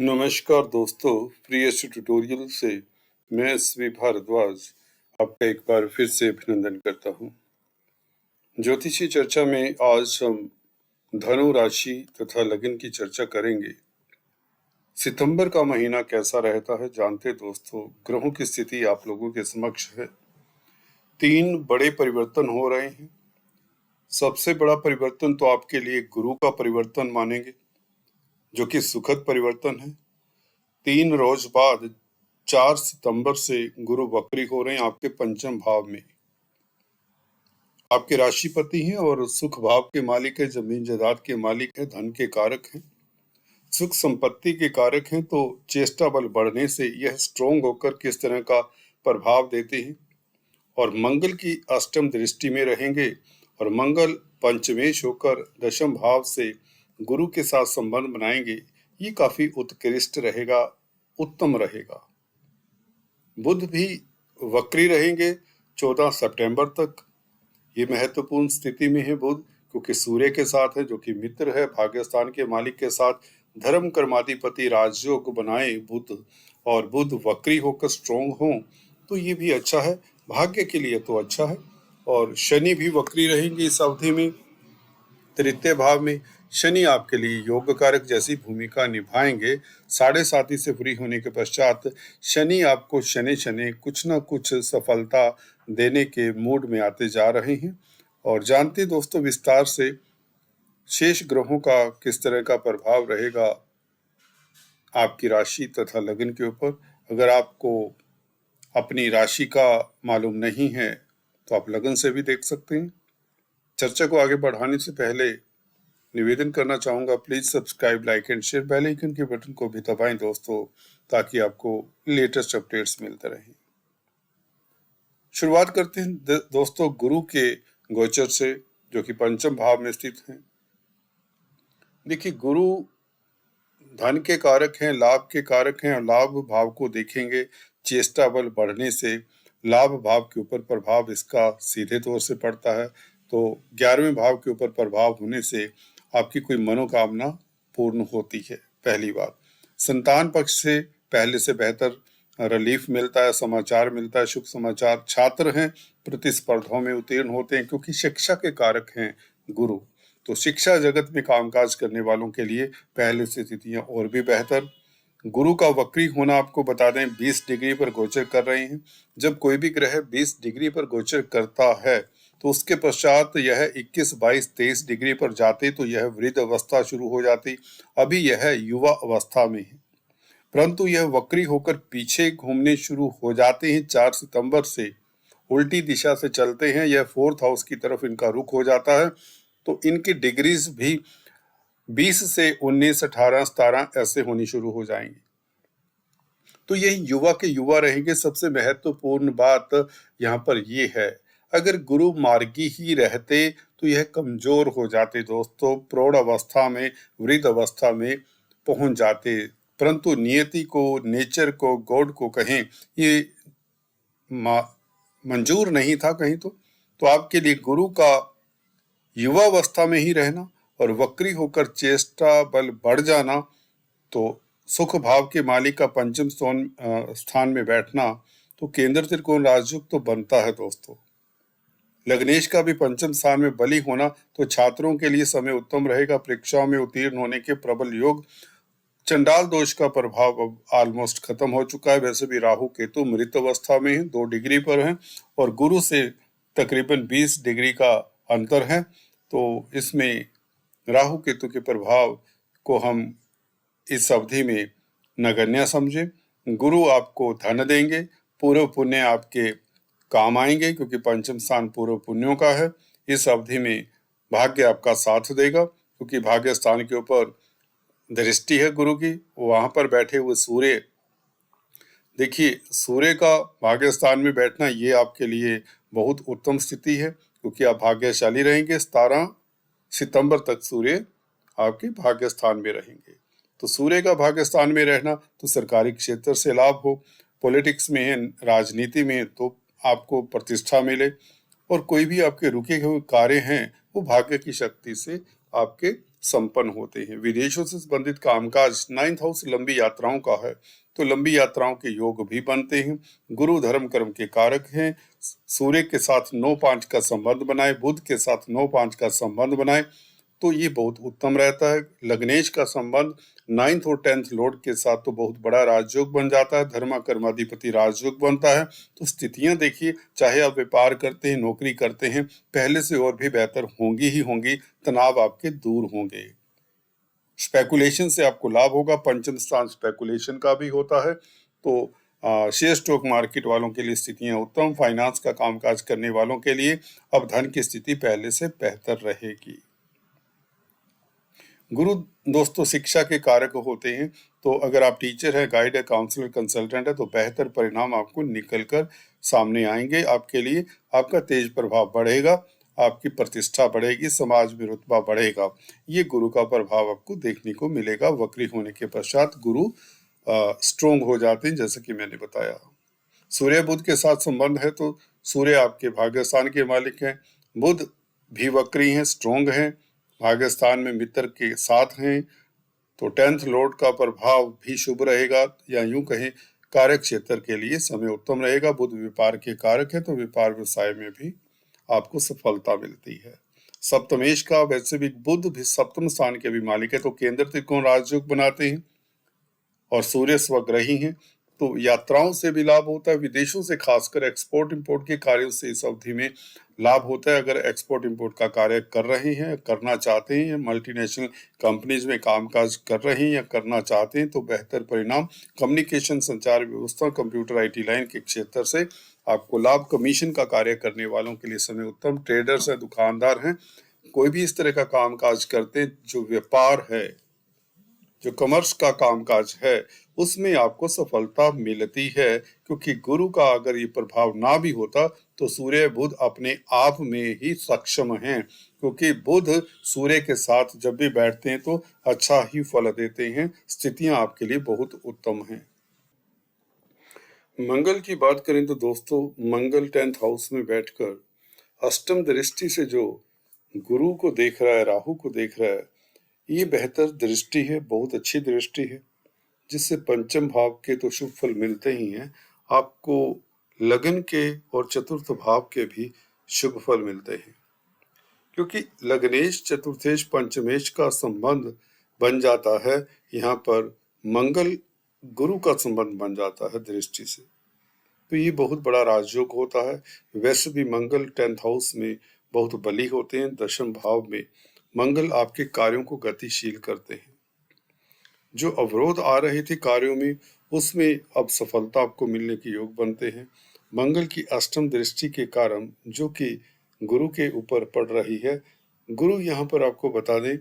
नमस्कार दोस्तों, Prius tutorial से मैं श्री भारद्वाज आपका एक बार फिर से अभिनंदन करता हूँ। ज्योतिषी चर्चा में आज हम धनु राशि तथा लग्न की चर्चा करेंगे। सितंबर का महीना कैसा रहता है जानते दोस्तों। ग्रहों की स्थिति आप लोगों के समक्ष है। 3 बड़े परिवर्तन हो रहे हैं। सबसे बड़ा परिवर्तन तो आपके लिए गुरु का परिवर्तन मानेंगे, जो कि सुखद परिवर्तन है। 3 रोज बाद 4 सितंबर से गुरु वक्री हो रहे हैं आपके पंचम भाव में। आपके राशिपति हैं और सुख भाव के मालिक है, जमीन जायदाद के मालिक है, धन के कारक हैं, सुख संपत्ति के कारक हैं। तो चेष्टा बल बढ़ने से यह स्ट्रोंग होकर किस तरह का प्रभाव देते हैं। और मंगल की अष्टम दृष्टि में रहेंगे और मंगल पंचमेश होकर दशम भाव से गुरु के साथ संबंध बनाएंगे। ये काफी उत्कृष्ट रहेगा, उत्तम रहेगा। बुध भी वक्री रहेंगे 14 सितंबर तक। ये महत्वपूर्ण स्थिति में है बुध, क्योंकि सूर्य के साथ है, जो कि मित्र है, भाग्यस्थान के मालिक के साथ धर्म कर्माधिपति राजयोग बनाए बुध, और बुध वक्री होकर स्ट्रोंग हो तो ये भी अच्छा है, भाग्य के लिए तो अच्छा है। और शनि भी वक्री रहेंगे इस अवधि में। तृतीय भाव में शनि आपके लिए योग कारक जैसी भूमिका निभाएंगे। 7.5 से फ्री होने के पश्चात शनि आपको शनि शनि कुछ न कुछ सफलता देने के मूड में आते जा रहे हैं। और जानते दोस्तों विस्तार से शेष ग्रहों का किस तरह का प्रभाव रहेगा आपकी राशि तथा लग्न के ऊपर। अगर आपको अपनी राशि का मालूम नहीं है तो आप लग्न से भी देख सकते हैं। चर्चा को आगे बढ़ाने से पहले निवेदन करना चाहूंगा, please subscribe, like and share, bell icon के बटन को भी दबाएं दोस्तों, ताकि आपको लेटेस्ट अपडेट्स मिलते रहें। शुरुआत करते हैं दोस्तों गुरु के गोचर से, जो कि पंचम भाव में स्थित हैं। देखिए, गुरु धन के कारक हैं, लाभ के कारक हैं, और लाभ भाव को देखेंगे। चेष्टा बल बढ़ने से लाभ भाव के ऊपर प्रभाव इसका सीधे तौर से पड़ता है। तो 11वें भाव के ऊपर प्रभाव होने से आपकी कोई मनोकामना पूर्ण होती है। पहली बात, संतान पक्ष से पहले से बेहतर रिलीफ मिलता है, समाचार मिलता है, शुभ समाचार। छात्र हैं, प्रतिस्पर्धाओं में उत्तीर्ण होते हैं, क्योंकि शिक्षा के कारक हैं गुरु। तो शिक्षा जगत में कामकाज करने वालों के लिए पहले से स्थितियां और भी बेहतर। गुरु का वक्री होना आपको बता दें 20 डिग्री पर गोचर कर रहे हैं। जब कोई भी ग्रह 20 डिग्री पर गोचर करता है तो उसके पश्चात यह 21, 22, 23 डिग्री पर जाते तो यह वृद्ध अवस्था शुरू हो जाती। अभी यह युवा अवस्था में है, परंतु यह वक्री होकर पीछे घूमने शुरू हो जाते हैं। 4 सितंबर से उल्टी दिशा से चलते हैं, यह 4th हाउस की तरफ इनका रुख हो जाता है। तो इनकी डिग्रीज भी 20 से 19, 18, 17 ऐसे होनी शुरू हो जाएंगी। तो यही युवा के युवा रहेंगे। सबसे महत्वपूर्ण बात यहाँ पर ये है, अगर गुरु मार्गी ही रहते तो यह कमजोर हो जाते दोस्तों, प्रौढ़ अवस्था में, वृद्ध अवस्था में पहुंच जाते। परंतु नियति को, नेचर को, गॉड को कहें, ये मंजूर नहीं था कहीं। तो आपके लिए गुरु का युवा अवस्था में ही रहना और वक्री होकर चेष्टा बल बढ़ जाना, तो सुख भाव के मालिक का पंचम स्थान में बैठना, तो केंद्र त्रिकोण राजयोग तो बनता है दोस्तों। लग्नेश का भी पंचम स्थान में बली होना, तो छात्रों के लिए समय उत्तम रहेगा। परीक्षाओं में उत्तीर्ण होने के प्रबल योग। चंडाल दोष का प्रभाव अब ऑलमोस्ट खत्म हो चुका है। वैसे भी राहु केतु मृत अवस्था में है, 2 डिग्री पर है, और गुरु से तकरीबन 20 डिग्री का अंतर है। तो इसमें राहु केतु के प्रभाव को हम इस अवधि में नगण्य समझें। गुरु आपको धन देंगे, पूर्व पुण्य आपके काम आएंगे, क्योंकि पंचम स्थान पूर्व पुण्यों का है। इस अवधि में भाग्य आपका साथ देगा, क्योंकि भाग्य स्थान के ऊपर दृष्टि है गुरु की। वहां पर बैठे हुए सूर्य, देखिए सूर्य का भाग्य स्थान में बैठना ये आपके लिए बहुत उत्तम स्थिति है, क्योंकि आप भाग्यशाली रहेंगे। 17 सितंबर तक सूर्य आपके भाग्य स्थान में रहेंगे। तो सूर्य का भाग्य स्थान में रहना, तो सरकारी क्षेत्र से लाभ हो, पॉलिटिक्स में है, राजनीति में, तो आपको प्रतिष्ठा मिले, और कोई भी आपके रुके हुए कार्य हैं वो भाग्य की शक्ति से आपके संपन्न होते हैं। विदेशों से संबंधित कामकाज 9th हाउस लंबी यात्राओं का है, तो लंबी यात्राओं के योग भी बनते हैं। गुरु धर्म कर्म के कारक हैं। सूर्य के साथ 9-5 का संबंध बनाए, बुध के साथ 9-5 का संबंध बनाए तो ये बहुत उत्तम रहता है। लग्नेश का संबंध 9th और 10th लॉर्ड के साथ तो बहुत बड़ा राजयोग बन जाता है, धर्मा कर्माधिपति राजयोग बनता है। तो स्थितियां देखिए, चाहे आप व्यापार करते हैं, नौकरी करते हैं, पहले से और भी बेहतर होंगी ही होंगी, तनाव आपके दूर होंगे। स्पेकुलेशन से आपको लाभ होगा। पंचम स्थान स्पेकुलेशन का भी होता है, तो शेयर स्टॉक मार्केट वालों के लिए स्थितियां उत्तम। फाइनेंस का कामकाज करने वालों के लिए अब धन की स्थिति पहले से बेहतर रहेगी। गुरु दोस्तों शिक्षा के कारक होते हैं, तो अगर आप टीचर हैं, गाइड है, काउंसलर, कंसल्टेंट है, तो बेहतर परिणाम आपको निकल कर सामने आएंगे। आपके लिए आपका तेज प्रभाव बढ़ेगा, आपकी प्रतिष्ठा बढ़ेगी, समाज में रुतबा बढ़ेगा। ये गुरु का प्रभाव आपको देखने को मिलेगा। वक्री होने के पश्चात गुरु स्ट्रोंग हो जाते हैं, जैसे कि मैंने बताया। सूर्य बुध के साथ संबंध है, तो सूर्य आपके भाग्यस्थान के मालिक हैं, बुध भी वक्री हैं, स्ट्रोंग हैं, भाग्यस्थान में मित्र के साथ हैं, तो 10th लॉर्ड का प्रभाव भी शुभ रहेगा, या यूं कहें कार्य क्षेत्र के लिए समय उत्तम रहेगा। बुध व्यापार के कारक है, तो व्यापार व्यवसाय में भी आपको सफलता मिलती है। सप्तमेश का वैसे भी बुध भी सप्तम स्थान के भी मालिक है, तो केंद्र त्रिकोण राजयोग बनाते हैं और सूर्य स्वग्रही हैं, तो यात्राओं से भी लाभ होता है। विदेशों से खासकर एक्सपोर्ट इंपोर्ट के कार्यों से इस अवधि में लाभ होता है। अगर एक्सपोर्ट इंपोर्ट का कार्य कर रहे हैं, करना चाहते हैं, या मल्टीनेशनल कंपनीज में कामकाज कर रहे हैं या करना चाहते हैं, तो बेहतर परिणाम। कम्युनिकेशन, संचार व्यवस्था, कंप्यूटर आईटी लाइन के क्षेत्र से आपको लाभ। कमीशन का कार्य करने वालों के लिए समय उत्तम। ट्रेडर्स हैं, दुकानदार हैं, कोई भी इस तरह का कामकाज करते हैं, जो व्यापार है, जो कॉमर्स का कामकाज है, उसमें आपको सफलता मिलती है। क्योंकि गुरु का अगर ये प्रभाव ना भी होता तो सूर्य बुध अपने आप में ही सक्षम हैं, क्योंकि बुध सूर्य के साथ जब भी बैठते हैं तो अच्छा ही फल देते हैं। स्थितियां आपके लिए बहुत उत्तम हैं। मंगल की बात करें तो दोस्तों, मंगल 10th हाउस में बैठकर अष्टम दृष्टि से जो गुरु को देख रहा है, राहु को देख रहा है, ये बेहतर दृष्टि है, बहुत अच्छी दृष्टि है, जिससे पंचम भाव के तो शुभ फल मिलते ही हैं, आपको लगन के और चतुर्थ भाव के भी शुभ फल मिलते हैं। क्योंकि लग्नेश, चतुर्थेश, पंचमेश का संबंध बन जाता है, यहाँ पर मंगल गुरु का संबंध बन जाता है दृष्टि से, तो ये बहुत बड़ा राजयोग होता है। वैसे भी मंगल 10th हाउस में बहुत बली होते हैं। दशम भाव में मंगल आपके कार्यों को गतिशील करते हैं। जो अवरोध आ रहे थे कार्यों में, उसमें अब सफलता आपको मिलने के योग बनते हैं। मंगल की अष्टम दृष्टि के कारण, जो कि गुरु के ऊपर पड़ रही है, गुरु यहाँ पर आपको बता दें,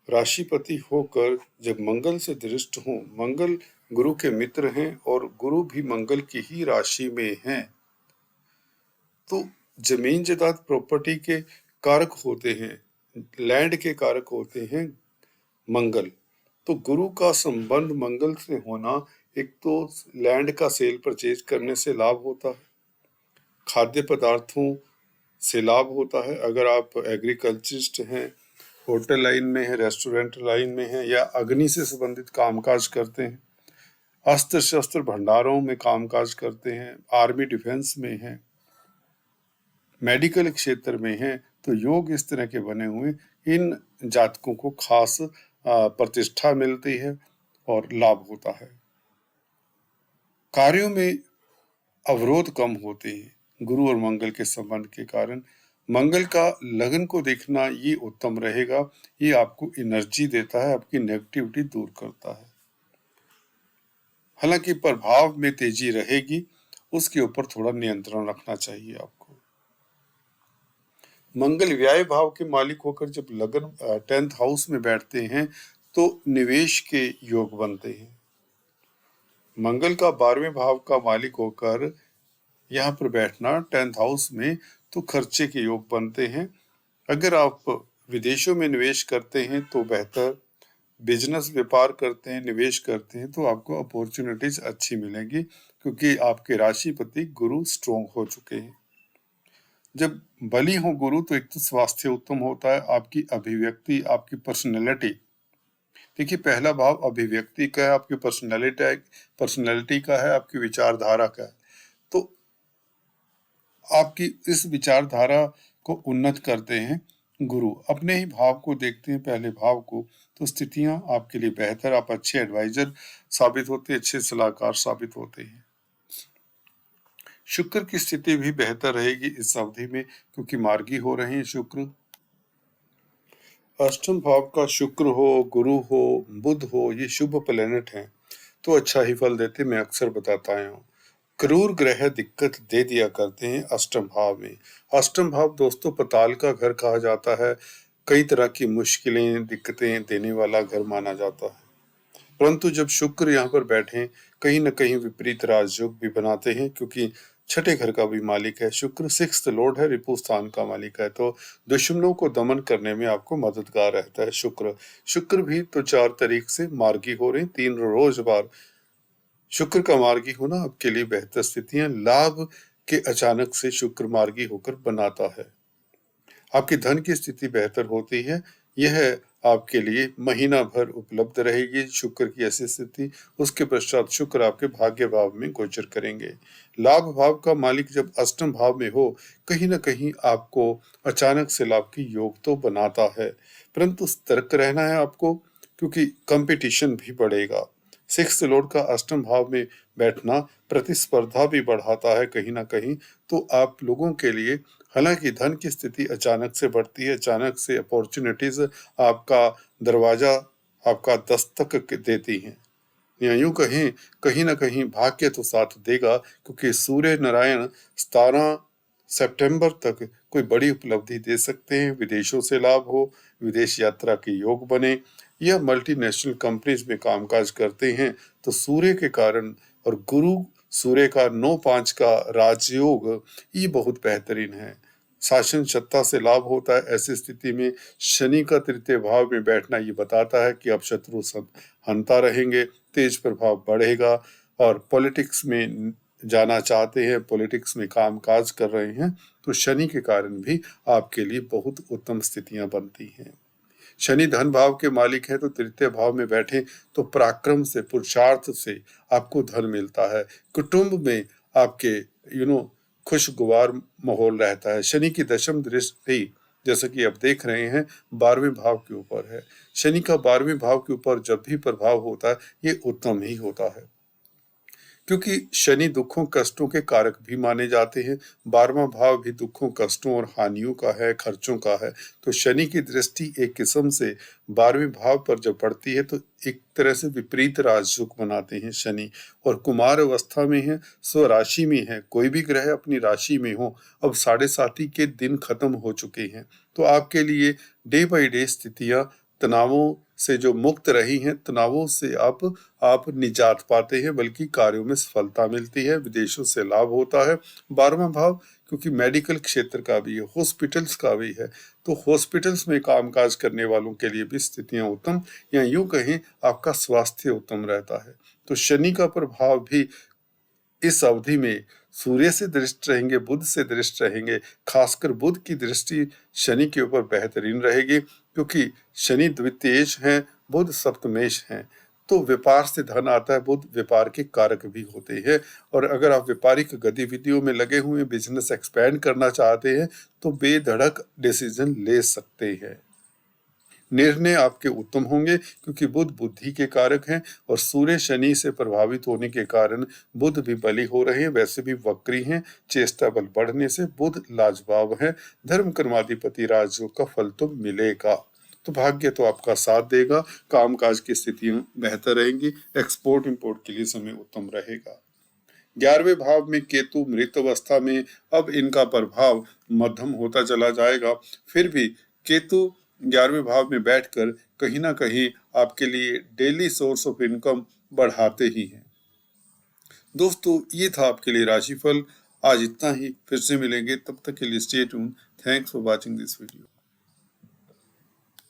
राशिपति होकर जब मंगल से दृष्ट हो, मंगल गुरु के मित्र हैं और गुरु भी मंगल की ही राशि में हैं, तो जमीन जायदाद प्रॉपर्टी के कारक होते हैं, लैंड के कारक होते हैं मंगल। तो गुरु का संबंध मंगल से होना, एक तो लैंड का सेल परचेज करने से लाभ होता है, खाद्य पदार्थों से लाभ होता है। अगर आप एग्रीकल्चरिस्ट हैं, होटल लाइन में है, रेस्टोरेंट लाइन में है, या अग्नि से संबंधित कामकाज करते हैं, अस्त्र शस्त्र भंडारों में कामकाज करते हैं, आर्मी डिफेंस में है, मेडिकल क्षेत्र में है, तो योग इस तरह के बने हुए इन जातकों को खास प्रतिष्ठा मिलती है और लाभ होता है। कार्यों में अवरोध कम होते हैं गुरु और मंगल के संबंध के कारण। मंगल का लगन को देखना ये उत्तम रहेगा। ये आपको एनर्जी देता है, आपकी नेगेटिविटी दूर करता है। हालांकि प्रभाव में तेजी रहेगी, उसके ऊपर थोड़ा नियंत्रण रखना चाहिए आपको। मंगल व्यय भाव के मालिक होकर जब लगन 10th हाउस में बैठते हैं तो निवेश के योग बनते हैं। मंगल का 12वें भाव का मालिक होकर यहाँ पर बैठना 10th हाउस में, तो खर्चे के योग बनते हैं। अगर आप विदेशों में निवेश करते हैं तो बेहतर, बिजनेस व्यापार करते हैं, निवेश करते हैं, तो आपको अपॉर्चुनिटीज अच्छी मिलेंगी, क्योंकि आपके राशिपति गुरु स्ट्रोंग हो चुके हैं। जब बली हो गुरु तो एक तो स्वास्थ्य उत्तम होता है, आपकी अभिव्यक्ति, आपकी पर्सनैलिटी। देखिए पहला भाव अभिव्यक्ति का है, आपकी पर्सनैलिटी का है, आपकी विचारधारा का है। तो आपकी इस विचारधारा को उन्नत करते हैं गुरु। अपने ही भाव को देखते हैं, पहले भाव को, तो स्थितियां आपके लिए बेहतर, आप अच्छे एडवाइजर साबित होते हैं, अच्छे सलाहकार साबित होते हैं। शुक्र की स्थिति भी बेहतर रहेगी इस अवधि में, क्योंकि मार्गी हो रहे हैं शुक्र। अष्टम भाव का शुक्र हो, गुरु हो, बुध हो, ये शुभ प्लेनेट हैं, तो अच्छा ही फल देते। मैं अक्सर बताता आया हूँ। क्रूर ग्रह दिक्कत दे दिया करते हैं अष्टम भाव में। अष्टम भाव दोस्तों पताल का घर कहा जाता है, कई तरह की मुश्किलें दिक्कतें देने वाला घर माना जाता है। परंतु जब शुक्र यहाँ पर बैठे, कहीं न कहीं विपरीत राजयोग भी बनाते हैं, क्योंकि छठे घर का भी मालिक है शुक्र, सिक्स्थ लॉर्ड है, रिपु स्थान का मालिक है, तो दुश्मनों को दमन करने में आपको मददगार रहता है शुक्र। शुक्र भी तो 4 तारीख से मार्गी हो रहे, 3 रोज बार शुक्र का मार्गी होना आपके लिए बेहतर स्थितियां, लाभ के अचानक से शुक्र मार्गी होकर बनाता है। आपकी धन की स्थिति बेहतर होती है, यह आपके लिए महीना भर उपलब्ध रहेगी शुक्र की ऐसी स्थिति। उसके पश्चात शुक्र आपके भाग्य भाव में गोचर करेंगे। लाभ भाव का मालिक जब अष्टम भाव में हो, कहीं न कहीं आपको अचानक से लाभ की योग तो बनाता है, परंतु सतर्क रहना है आपको, क्योंकि कंपटीशन भी बढ़ेगा। सिक्स्थ लॉर्ड का अष्टम भाव में बैठना प्रतिस्पर्धा भी बढ़ाता है कहीं ना कहीं, तो आप लोगों के लिए, हालांकि धन की स्थिति अचानक से बढ़ती है, अचानक से अपॉर्चुनिटीज आपका दरवाजा, आपका दस्तक देती हैं, या यूं कहें कहीं ना कहीं भाग्य तो साथ देगा, क्योंकि सूर्य नारायण 17 सितंबर तक कोई बड़ी उपलब्धि दे सकते हैं। विदेशों से लाभ हो, विदेश यात्रा के योग बने, या मल्टीनेशनल कंपनीज में कामकाज करते हैं तो सूर्य के कारण, और गुरु सूर्य का 9-5 का राजयोग, ये बहुत बेहतरीन है। शासन सत्ता से लाभ होता है। ऐसी स्थिति में शनि का तृतीय भाव में बैठना ये बताता है कि आप शत्रु हंता रहेंगे, तेज प्रभाव बढ़ेगा, और पॉलिटिक्स में जाना चाहते हैं, पॉलिटिक्स में काम काज कर रहे हैं, तो शनि के कारण भी आपके लिए बहुत उत्तम स्थितियां बनती हैं। शनि धन भाव के मालिक है, तो तृतीय भाव में बैठे तो पराक्रम से, पुरुषार्थ से आपको धन मिलता है। कुटुंब में आपके खुशगवार माहौल रहता है। शनि की दशम दृष्टि, जैसा कि आप देख रहे हैं, 12वें भाव के ऊपर है। शनि का 12वें भाव के ऊपर जब भी प्रभाव होता है, ये उत्तम ही होता है, क्योंकि शनि दुखों कष्टों के कारक भी माने जाते हैं। 12वां भाव भी दुखों कष्टों और हानियों का है, खर्चों का है। तो शनि की दृष्टि एक किस्म से 12वें भाव पर जब पड़ती है, तो एक तरह से विपरीत राजयोग बनाते हैं शनि। और कुमार अवस्था में है, स्वराशि में है, कोई भी ग्रह अपनी राशि में हो, अब 7.5 के दिन खत्म हो चुके हैं, तो आपके लिए डे बाई डे स्थितियां, तनावों से जो मुक्त रही हैं, तनावों से आप निजात पाते हैं, बल्कि कार्यों में सफलता मिलती है, विदेशों से लाभ होता है। 12वां भाव क्योंकि मेडिकल क्षेत्र का भी है, हॉस्पिटल्स का भी है, तो हॉस्पिटल्स में कामकाज करने वालों के लिए भी स्थितियां उत्तम, या यूं कहें आपका स्वास्थ्य उत्तम रहता है। तो शनि का प्रभाव भी इस अवधि में सूर्य से दृष्ट रहेंगे, बुध से दृष्ट रहेंगे, खासकर बुध की दृष्टि शनि के ऊपर बेहतरीन रहेगी, क्योंकि शनि द्वितीयेश हैं, बुध सप्तमेश हैं, तो व्यापार से धन आता है। बुध व्यापार के कारक भी होते हैं, और अगर आप व्यापारिक गतिविधियों में लगे हुए, बिजनेस एक्सपेंड करना चाहते हैं, तो बेधड़क डिसीजन ले सकते हैं। निर्णय आपके उत्तम होंगे, क्योंकि बुध बुद्धि के कारक हैं, और सूर्य शनि से प्रभावित होने के कारण बुध भी बली हो रहे हैं, वैसे भी वक्री हैं। चेष्टा बल बढ़ने से बुध लाजवाब है। धर्म कर्माधिपति राजयोग का फल तो मिलेगा, तो भाग्य तो आपका साथ देगा, कामकाज की स्थितियां बेहतर रहेंगी, एक्सपोर्ट इंपोर्ट के लिए समय उत्तम रहेगा। 11वें भाव में केतु मृत अवस्था में, अब इनका प्रभाव मध्यम होता चला जाएगा, फिर भी केतु 11वें भाव में बैठकर कहीं ना कहीं आपके लिए डेली सोर्स ऑफ इनकम बढ़ाते ही हैं। दोस्तों, ये था आपके लिए राशिफल। आज इतना ही, फिर से मिलेंगे, तब तक के लिए stay tune. Thanks for watching this video.